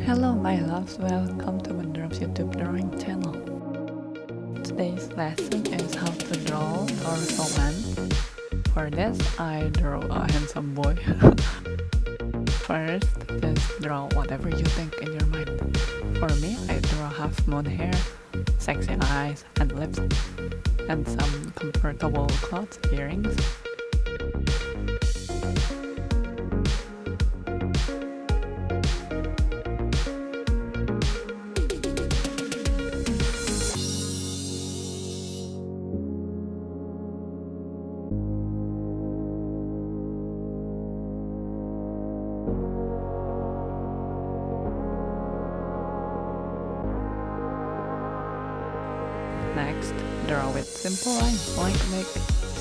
Hello my loves, welcome to Moondrop's YouTube drawing channel. Today's lesson is how to draw torso man. For this, I draw a handsome boy. First, just draw whatever you think in your mind. For me, I draw half moon hair, sexy eyes and lips, and some comfortable clothes, earrings. Next, draw with simple lines like make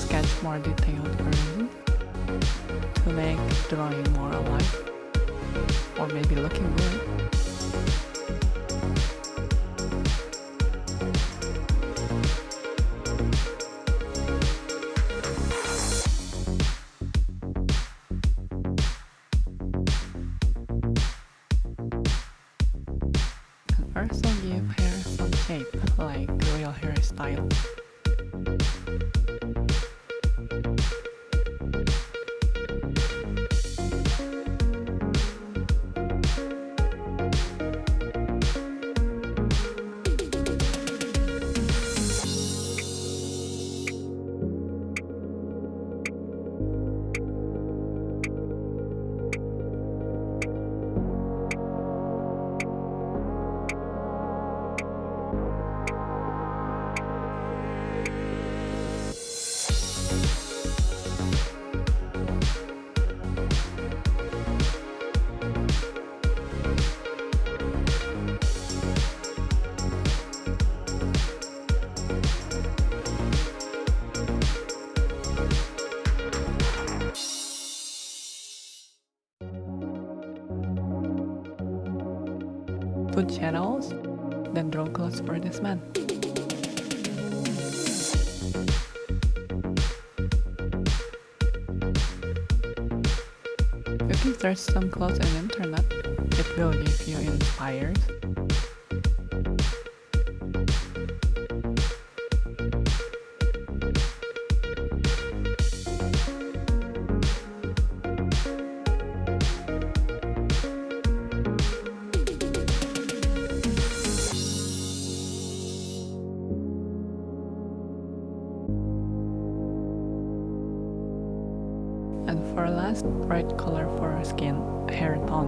sketch more detailed version to make drawing more alive or maybe looking good. And also give hair some shape like real hairstyle. Put shadows, then draw clothes for this man. You can search some clothes on internet, it will give you inspired. And for last, bright color for skin, hair tone.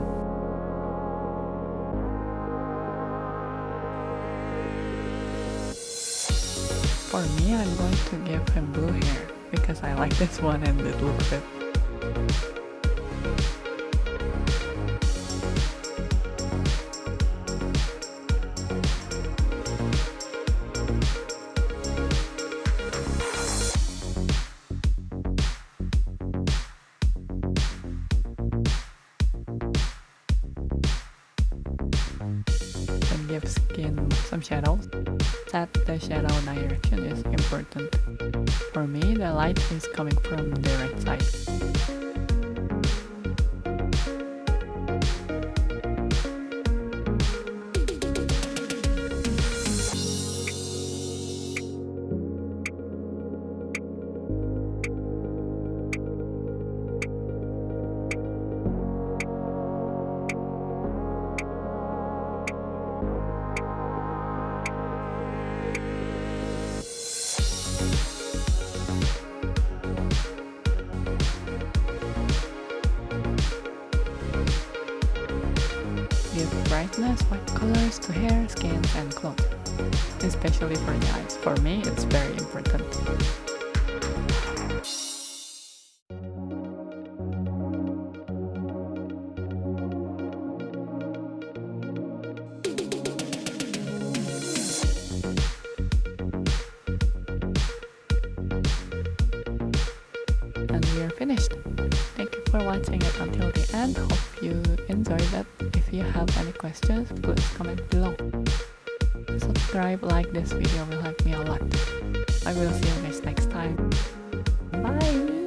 For me, I'm going to give him blue hair because I like this one and it looks good. Then give skin some shadows. Set the shadow direction is important. For me, the light is coming from the right side. Give brightness, white colors to hair, skin, and clothes, especially for the eyes. For me, it's very important. And we are finished. Thank you for watching it until the end. Hope you enjoyed it. If you have any questions, please comment below. Subscribe, like this video will help me a lot. I will see you guys next time. Bye!